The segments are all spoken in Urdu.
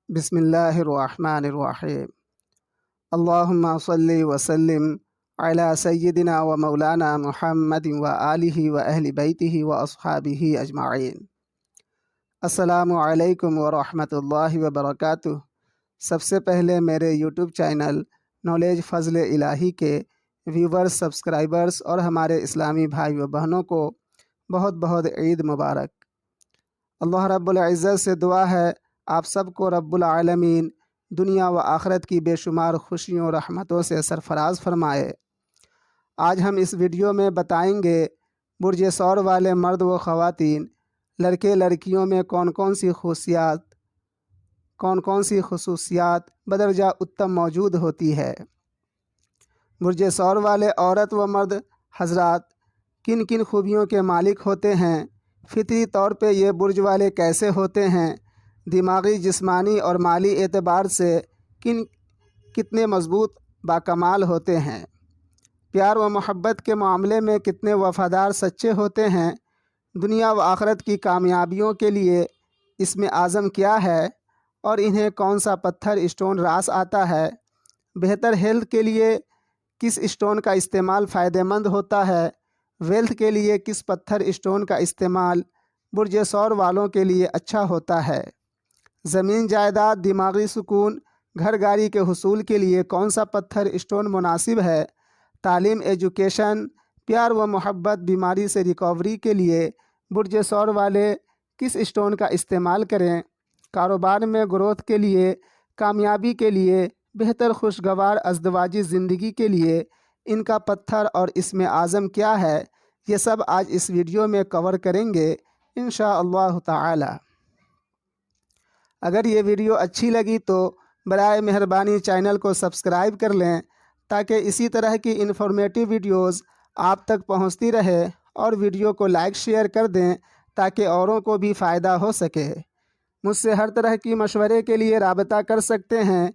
بسم اللہ الرحمن الرحیم اللہم صلی وسلم علی سیدنا و مولانا محمد و آلہ و اہل بیتہ و اصحابہ اجمعین۔ السلام علیکم ورحمۃ اللہ وبرکاتہ۔ سب سے پہلے میرے یوٹیوب چینل نالج فضل الہی کے ویورز، سبسکرائبرز اور ہمارے اسلامی بھائی و بہنوں کو بہت بہت عید مبارک۔ اللہ رب العزت سے دعا ہے آپ سب کو رب العالمین دنیا و آخرت کی بے شمار خوشیوں و رحمتوں سے سرفراز فرمائے۔ آج ہم اس ویڈیو میں بتائیں گے برج ثور والے مرد و خواتین لڑکے لڑکیوں میں کون کون سی خصوصیات بدرجہ اتم موجود ہوتی ہے۔ برج ثور والے عورت و مرد حضرات کن کن خوبیوں کے مالک ہوتے ہیں؟ فطری طور پہ یہ برج والے کیسے ہوتے ہیں؟ دماغی، جسمانی اور مالی اعتبار سے کتنے مضبوط باکمال ہوتے ہیں؟ پیار و محبت کے معاملے میں کتنے وفادار، سچے ہوتے ہیں؟ دنیا و آخرت کی کامیابیوں کے لیے اسم اعظم کیا ہے اور انہیں کون سا پتھر اسٹون راس آتا ہے؟ بہتر ہیلتھ کے لیے کس اسٹون کا استعمال فائدہ مند ہوتا ہے؟ ویلتھ کے لیے کس پتھر اسٹون کا استعمال برج ثور والوں کے لیے اچھا ہوتا ہے؟ زمین جائیداد، دماغی سکون، گھر گاڑی کے حصول کے لیے کون سا پتھر اسٹون مناسب ہے؟ تعلیم، ایجوکیشن، پیار و محبت، بیماری سے ریکوری کے لیے برج ثور والے کس اسٹون کا استعمال کریں؟ کاروبار میں گروتھ کے لیے، کامیابی کے لیے، بہتر خوشگوار ازدواجی زندگی کے لیے ان کا پتھر اور اسم اعظم کیا ہے؟ یہ سب آج اس ویڈیو میں کور کریں گے انشاءاللہ تعالی۔ اگر یہ ویڈیو اچھی لگی تو برائے مہربانی چینل کو سبسکرائب کر لیں تاکہ اسی طرح کی انفارمیٹیو ویڈیوز آپ تک پہنچتی رہے، اور ویڈیو کو لائک شیئر کر دیں تاکہ اوروں کو بھی فائدہ ہو سکے۔ مجھ سے ہر طرح کی مشورے کے لیے رابطہ کر سکتے ہیں۔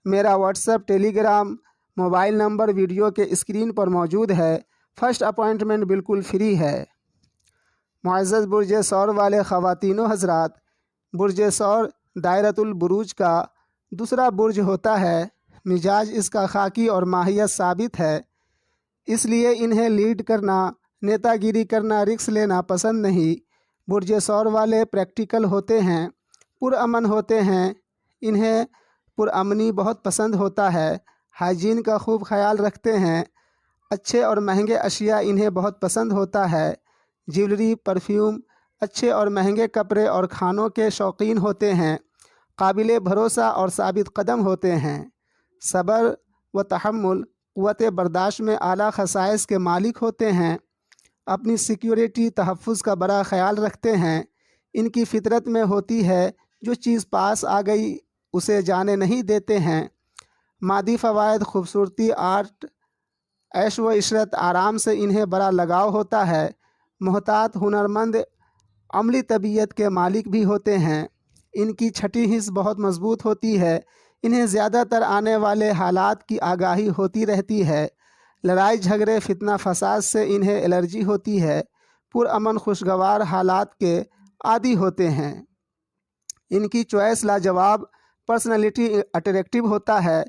میرا واٹس ایپ، ٹیلی گرام، موبائل نمبر ویڈیو کے اسکرین پر موجود ہے۔ فرسٹ اپوائنٹمنٹ بالکل فری ہے۔ معزز برج ثور والے خواتین و حضرات، برج ثور دائرۃ البروج کا دوسرا برج ہوتا ہے۔ مزاج اس کا خاکی اور ماہیت ثابت ہے، اس لیے انہیں لیڈ کرنا، نیتا گیری کرنا، رسک لینا پسند نہیں۔ برج ثور والے پریکٹیکل ہوتے ہیں، پرامن ہوتے ہیں، انہیں پرامنی بہت پسند ہوتا ہے۔ ہائیجین کا خوب خیال رکھتے ہیں، اچھے اور مہنگے اشیاء انہیں بہت پسند ہوتا ہے۔ جیولری، پرفیوم، اچھے اور مہنگے کپڑے اور کھانوں کے شوقین ہوتے ہیں۔ قابل بھروسہ اور ثابت قدم ہوتے ہیں۔ صبر و تحمل، قوت برداشت میں اعلیٰ خصائص کے مالک ہوتے ہیں۔ اپنی سیکیورٹی، تحفظ کا بڑا خیال رکھتے ہیں۔ ان کی فطرت میں ہوتی ہے جو چیز پاس آ گئی اسے جانے نہیں دیتے ہیں۔ مادی فوائد، خوبصورتی، آرٹ، عیش و عشرت، آرام سے انہیں بڑا لگاؤ ہوتا ہے۔ محتاط، ہنرمند، عملی طبیعت کے مالک بھی ہوتے ہیں۔ ان کی چھٹی حس بہت مضبوط ہوتی ہے۔ انہیں زیادہ تر آنے والے حالات کی آگاہی ہوتی رہتی ہے۔ لڑائی جھگڑے، فتنہ فساد سے انہیں الرجی ہوتی ہے۔ پرامن خوشگوار حالات کے عادی ہوتے ہیں۔ ان کی چوائس لاجواب، پرسنالٹی اٹریکٹیو ہوتا ہے۔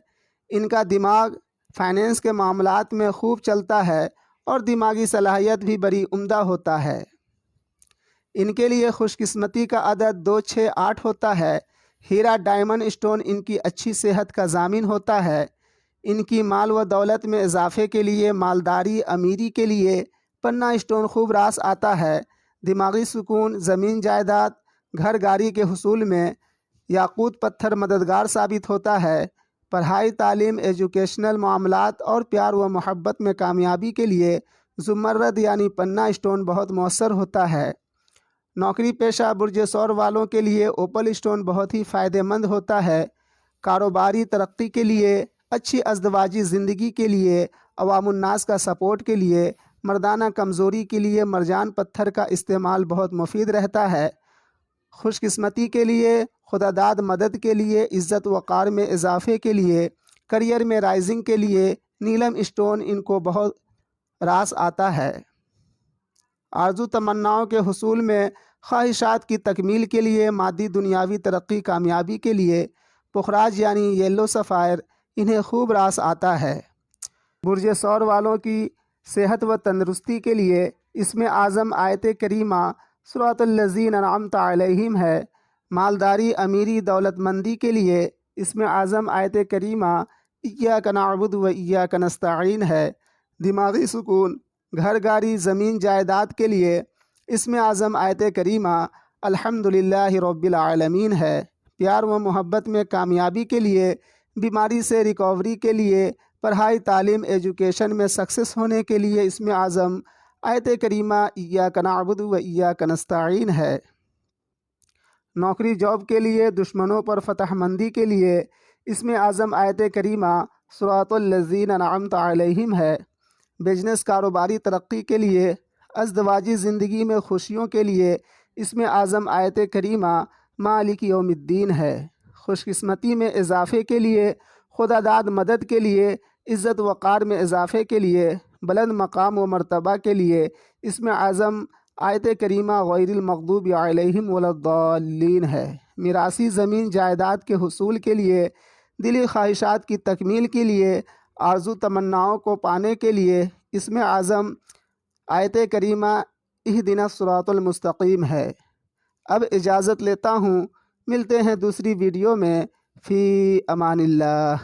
ان کا دماغ فائنینس کے معاملات میں خوب چلتا ہے اور دماغی صلاحیت بھی بڑی عمدہ ہوتا ہے۔ ان کے لیے خوش قسمتی کا عدد 2، 6، 8 ہوتا ہے۔ ہیرا، ڈائمنڈ اسٹون ان کی اچھی صحت کا ضامن ہوتا ہے۔ ان کی مال و دولت میں اضافے کے لیے، مالداری، امیری کے لیے پنہ اسٹون خوب راس آتا ہے۔ دماغی سکون، زمین جائیداد، گھر گاڑی کے حصول میں یاقوت پتھر مددگار ثابت ہوتا ہے۔ پڑھائی، تعلیم، ایجوکیشنل معاملات اور پیار و محبت میں کامیابی کے لیے زمرد یعنی پنہ اسٹون بہت مؤثر ہوتا ہے۔ نوکری پیشہ برج ثور والوں کے لیے اوپل اسٹون بہت ہی فائدہ مند ہوتا ہے۔ کاروباری ترقی کے لیے، اچھی ازدواجی زندگی کے لیے، عوام الناس کا سپورٹ کے لیے، مردانہ کمزوری کے لیے مرجان پتھر کا استعمال بہت مفید رہتا ہے۔ خوش قسمتی کے لیے، خداداد مدد کے لیے، عزت وقار میں اضافے کے لیے، کریئر میں رائزنگ کے لیے نیلم اسٹون ان کو بہت راس آتا ہے۔ آرزو تمناؤں کے حصول میں، خواہشات کی تکمیل کے لیے، مادی دنیاوی ترقی، کامیابی کے لیے پخراج یعنی یلو سفائر انہیں خوب راس آتا ہے۔ برج ثور والوں کی صحت و تندرستی کے لیے اسم اعظم آیت کریمہ صراط الذین انعمت علیہم ہے۔ مالداری، امیری، دولت مندی کے لیے اسم اعظم آیت کریمہ ایاک نعبد و ایاک نستعین ہے۔ دماغی سکون، گھر گاڑی، زمین جائیداد کے لیے اسم اعظم آیت کریمہ الحمدللہ رب العالمین ہے۔ پیار و محبت میں کامیابی کے لیے، بیماری سے ریکوری کے لیے، پڑھائی، تعلیم، ایجوکیشن میں سکسیس ہونے کے لیے اسم اعظم آیت کریمہ ایاک نعبد و ایاک نستعین ہے۔ نوکری جاب کے لیے، دشمنوں پر فتح مندی کے لیے اسم اعظم آیت کریمہ صراط الذین انعمت علیہم ہے۔ بزنس، کاروباری ترقی کے لیے، ازدواجی زندگی میں خوشیوں کے لیے اسم اعظم آیت کریمہ مالک یوم الدین ہے۔ خوش قسمتی میں اضافے کے لیے، خدا داد مدد کے لیے، عزت وقار میں اضافے کے لیے، بلند مقام و مرتبہ کے لیے اسم اعظم آیت کریمہ غیر المغضوب علیہم ولا الضالین ہے۔ میراثی زمین جائیداد کے حصول کے لیے، دلی خواہشات کی تکمیل کے لیے، آرزو تمناؤں کو پانے کے لیے اسم اعظم آیت کریمہ اہدنا الصراط المستقیم ہے۔ اب اجازت لیتا ہوں، ملتے ہیں دوسری ویڈیو میں۔ فی امان اللہ۔